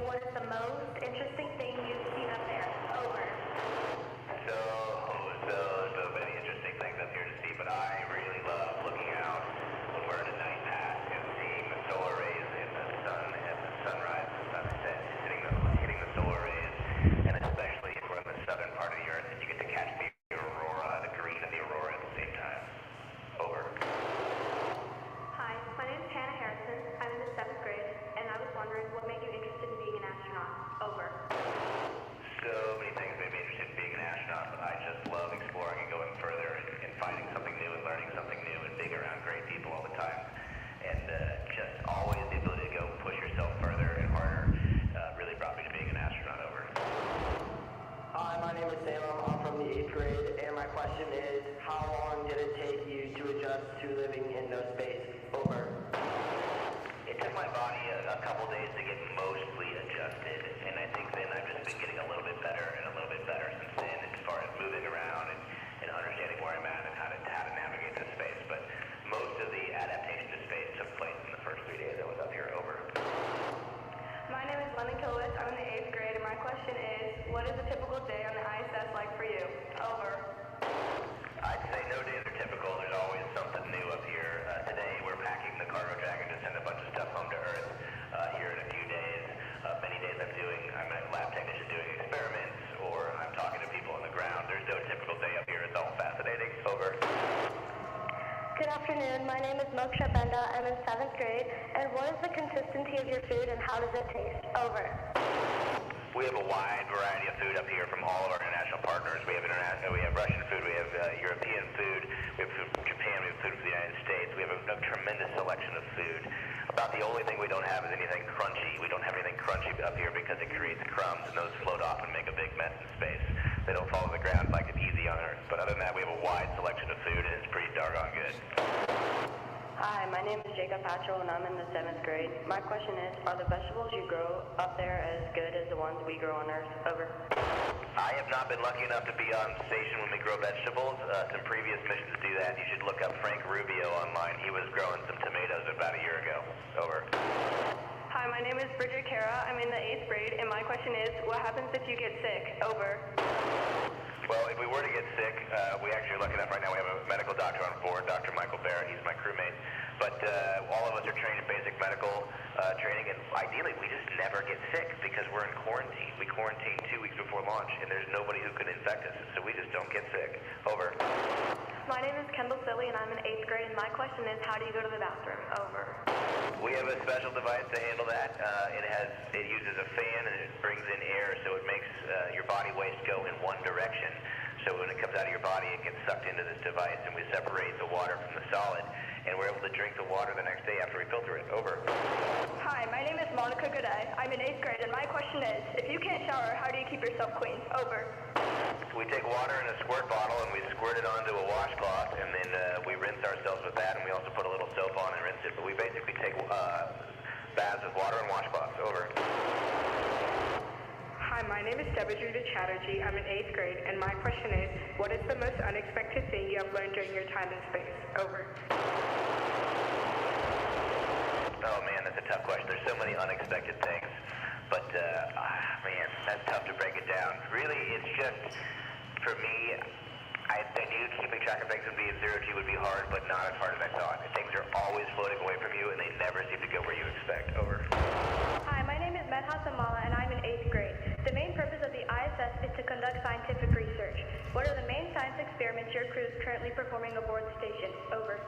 What is the most interesting thing you've seen up there? Over. So many interesting things up here to see, but I really love looking out when we're in a night path and seeing the solar rays in the sun at the sunrise and sunset, hitting the solar rays, and especially if we're in the southern part of the earth and you get to catch the aurora, the green of the aurora at the same time. Over. Hi, my name is Hannah Harrison. I'm in the 7th grade, and I was wondering what made you interested in being an astronaut. Over. So many things made me interested in being an astronaut, but I just love exploring and going further and finding something new and learning something new and being around great people all the time. And just always the ability to go push yourself further and harder really brought me to being an astronaut. Over. Hi, my name is Salem. I'm from the 8th grade, and my question is, how long did it take you to adjust to living in no space? Over. It took my body a couple days to get mostly adjusted, and I think then I've just been getting a little bit better and a little bit better since then as far as moving around and understanding where I'm at and how to navigate this space. But most of the adaptation to space took place in the first 3 days I was up here. Over. My name is Lennon Kilowitz. I'm in the 8th grade, and my question is, what is a typical day on the ISS like for you? Over. I'd say no days are typical. There's always something new up here. Today we're packing the cargo dragon to send a bunch of stuff home to Earth here in a few days. Many days I'm a lab technician doing experiments, or I'm talking to people on the ground. There's no typical day up here. It's all fascinating. Over. Good afternoon. My name is Moksha Benda. I'm in 7th grade. And what is the consistency of your food and how does it taste? Over. We have a wide variety of food up here from all of our international partners. We have Russian food, we have European food, we have food from Japan, we have food from the United States. We have a tremendous selection of food. About the only thing we don't have is anything crunchy. We don't have anything crunchy up here because it creates crumbs, and those float off and make a big mess in space. They don't fall to the ground like it's easy on Earth. But other than that, we have a wide selection of food, and it's pretty doggone good. Hi, my name is Jacob Hatchell, and I'm in the 7th grade. My question is, are the vegetables you grow up there as good as the ones we grow on Earth? Over. I have not been lucky enough to be on station when we grow vegetables. Some previous missions do that. You should look up Frank Rubio online. He was growing some tomatoes about a year ago. Over. Hi, my name is Bridget Kara. I'm in the 8th grade, and my My question is, what happens if you get sick? Over. Well, if we were to get sick, we actually are lucky enough right now we have a medical doctor on board, Dr. Michael Barrett. He's my crewmate. But all of us are trained in basic medical training, and ideally we just never get sick because we're in quarantine. We quarantine 2 weeks before launch, and there's nobody who could infect us, so we just don't get sick. Over. My name is Kendall Silly, and I'm in 8th grade, and my question is, how do you go to the bathroom? Over. We have a special device to handle that. It uses a fan and it brings in air, so it makes your body waste go in one direction. So when it comes out of your body, it gets sucked into this device, and we separate the water from the solid, and we're able to drink the water the next day after we filter it. Over. Hi, my name is Monica Goday. I'm in 8th grade, and my question is, if you can't shower, how do you keep yourself clean? Over. We take water in a squirt bottle, and we squirt it onto a washcloth, and then we rinse ourselves with that, and we also put a little soap on and rinse it. But we basically take baths with water and washcloths. Over. Hi, my name is Debajruta Chatterjee. I'm in 8th grade, and my question is, what is the most unexpected thing you have learned during your time in space? Over. Oh man, that's a tough question. There's so many unexpected things, but man, that's tough to break it down. Really, it's just, for me, I knew keeping track of things would be in zero G would be hard, but not as hard as I thought. Things are always floating away from you, and they never seem to go where you expect. Over. Hi, my name is Medha Samala, and I'm in 8th grade. The main purpose of the ISS is to conduct scientific research. What are the main science experiments your crew is currently performing aboard the station? Over.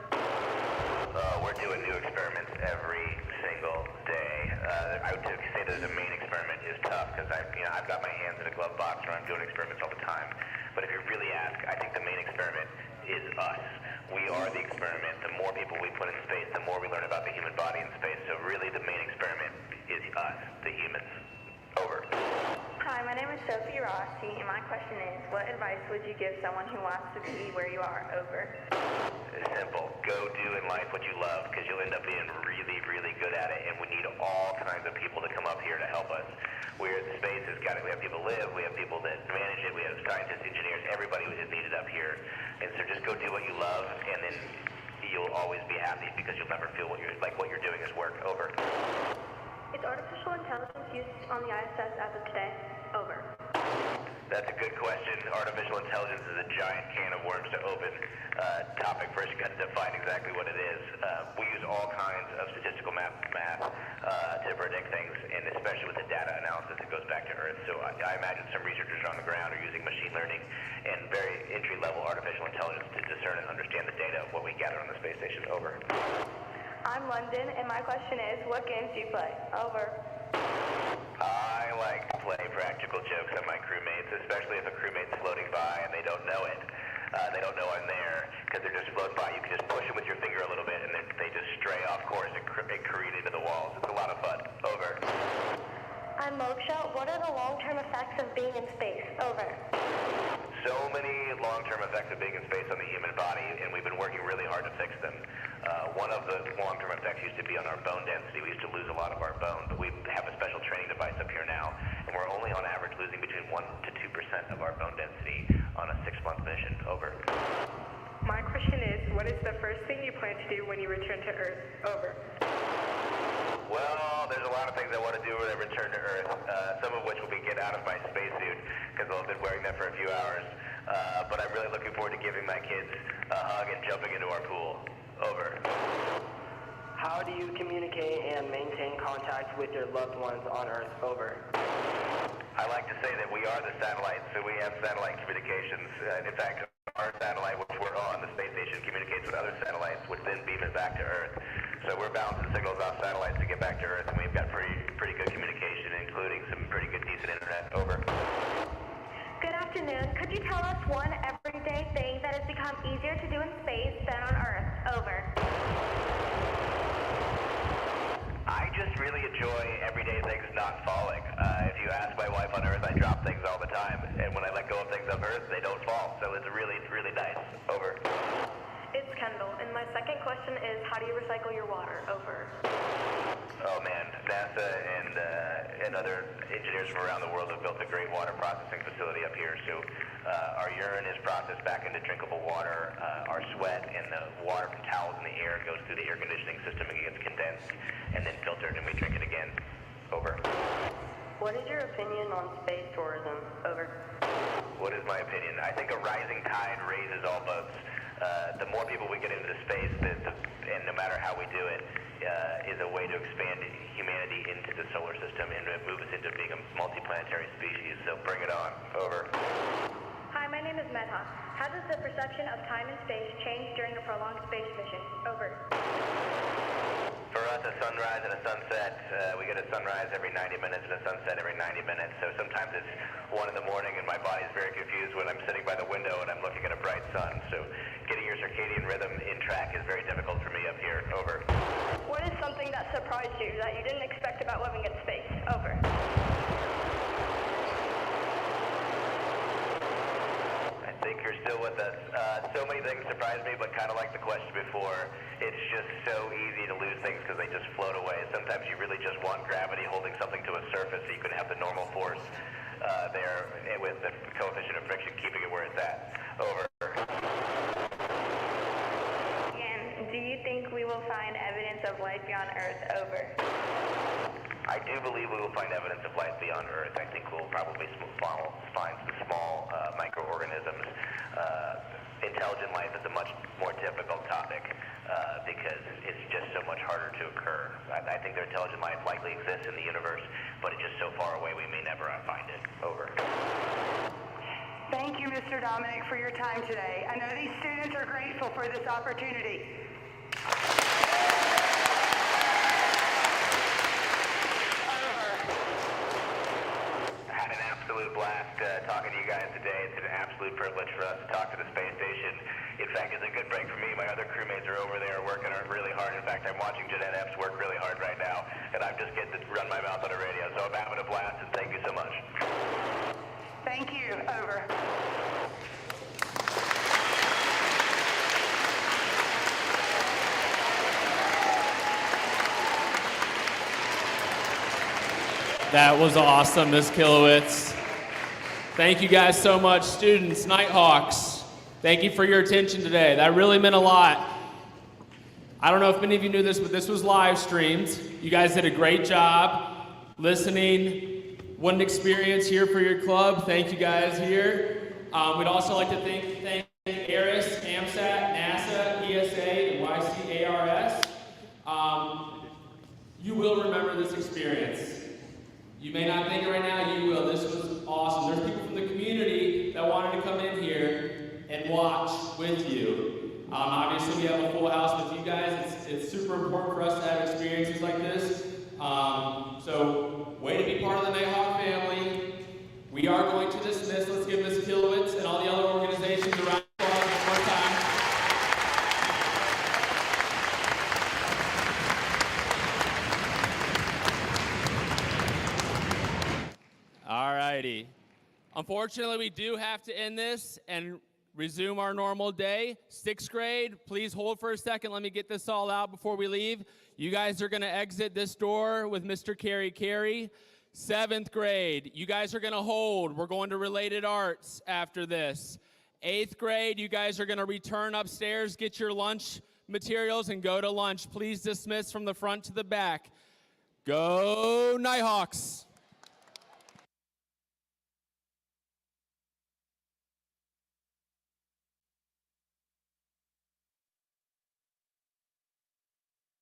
We're doing new experiments every single day. I would say that the main experiment is tough because I've got my hands in a glove box where I'm doing experiments all the time. But if you really ask, I think the main experiment is us. We are the experiment. The more people we put in space, the more we learn about the human body in space. So really the main experiment is us, the humans. Over. Hi, my name is Sophie Rossi, and my question is, what advice would you give someone who wants to be where you are? Over. Simple. Go do in life what you love, because you'll end up being really, really good at it, and we need all kinds of people to come up here to help us. We're the space has got it. We have people live, we have people that manage it, we have scientists, engineers, everybody is needed up here. And so just go do what you love, and then you'll always be happy because you'll never feel what you're doing is work. Over. Is artificial intelligence used on the ISS as of today? Over. That's a good question. Artificial intelligence is a giant can of worms to open. Topic first, you got to define exactly what it is. We use all kinds of statistical math to predict things, and especially with the data analysis that goes back to Earth. So I imagine some researchers on the ground are using machine learning and very entry-level artificial intelligence to discern and understand the data of what we gather on the space station. Over. I'm London, and my question is, what games do you play? Over. I like to play practical jokes on my crewmates, especially if a crewmate's floating by and they don't know it. They don't know I'm there because they're just floating by. You can just push them with your finger a little bit and then they just stray off course and careen into the walls. It's a lot of fun. Over. I'm Moksha. What are the long-term effects of being in space? Over. So many long-term effects of being in space on the human body, and we've been working really hard to fix them. One of the long-term effects used to be on our bone density. We used to lose a lot of our bone, but we have a special training device up here now, and we're only on average losing between 1 to 2% of our bone density on a 6-month mission. Over. My question is, what is the first thing you plan to do when you return to Earth? Over. Well, there's a lot of things I want to do when I return to Earth, some of which will be get out of my spacesuit, because I've been wearing that for a few hours. But I'm really looking forward to giving my kids a hug and jumping into our pool. Over. How do you communicate and maintain contact with your loved ones on Earth? Over. I like to say that we are the satellites, so we have satellite communications. In fact, our satellite, which we're on, the space station, communicates with other satellites, which then beam it back to Earth. So we're bouncing signals off satellites to get back to Earth, and we've got pretty good communication, including some pretty good decent internet. Over. Good afternoon. Could you tell us one everyday thing that has become easier to do in space than on Earth? Over. I just really enjoy everyday things not falling. If you ask my wife on Earth, I drop things all the time, and when I let go of things on Earth, they don't fall. So it's really nice. Over. It's Kendall, and my second question is, how do you recycle your water? Over. Oh man, NASA and other engineers from around the world have built a great water processing facility up here. So our urine is processed back into drinkable water. Our sweat and the water from towels in the air goes through the air conditioning system and gets condensed and then filtered, and we drink it again. Over. What is your opinion on space tourism? Over. What is my opinion? I think a rising tide raises all boats. The more people we get into space, and no matter how we do it, is a way to expand humanity into the solar system and move us into being a multiplanetary species. So bring it on. Over. Hi, my name is Medha. How does the perception of time and space change during a prolonged space mission? Over. For us, a sunrise and a sunset, we get a sunrise every 90 minutes and a sunset every 90 minutes. So sometimes it's 1 in the morning and my body's very confused when I'm sitting by the window and I'm looking at a bright sun. So getting your circadian rhythm in track is very difficult for me up here. Over. What is something that surprised you that you didn't expect about living in space? Over. I think you're still with us. So many things surprise me, but kind of like the question before, it's just so easy to lose things because they just float away. Sometimes you really just want gravity holding something to a surface so you can have the normal force there with the coefficient of friction keeping it where it's at. Over. Again, do you think we will find evidence of life beyond Earth? Over. I do believe we will find evidence of life beyond Earth. I think we'll probably find some small microorganisms. Intelligent life is a much more difficult topic because it's just so much harder to occur. I think their intelligent life likely exists in the universe, but it's just so far away we may never find it. Over. Thank you, Mr. Dominic, for your time today. I know these students are grateful for this opportunity. Had an absolute blast talking to you guys today. It's an absolute privilege for us to talk to the space station. In fact, it's a good break for me. My other crewmates are over there working really hard. In fact, I'm watching Jeanette Epps work really hard right now, and I'm just getting to run my mouth on the radio. So I'm having a blast, and thank you so much. Thank you. Over. That was awesome, Ms. Kilowitz. Thank you guys so much, students, Nighthawks. Thank you for your attention today. That really meant a lot. I don't know if many of you knew this, but this was live streamed. You guys did a great job listening. What an experience here for your club. Thank you guys here. We'd also like to thank ARIS, AMSAT, NASA, ESA, and YCARS. You will remember this experience. You may not think it right now, you will. This was awesome. There's people from the community that wanted to come in here and watch with you. Obviously, we have a full house with you guys. It's super important for us to have experiences like this. So, way to be part of the Nighthawk family. We are going to dismiss. Let's give Ms. Kilowitz and all the other organizations around the world one more time. Alrighty. Unfortunately, we do have to end this and resume our normal day. 6th grade, please hold for a second. Let me get this all out before we leave. You guys are going to exit this door with Mr. Carey. 7th grade, you guys are going to hold. We're going to related arts after this. 8th grade, you guys are going to return upstairs, get your lunch materials, and go to lunch. Please dismiss from the front to the back. Go Nighthawks!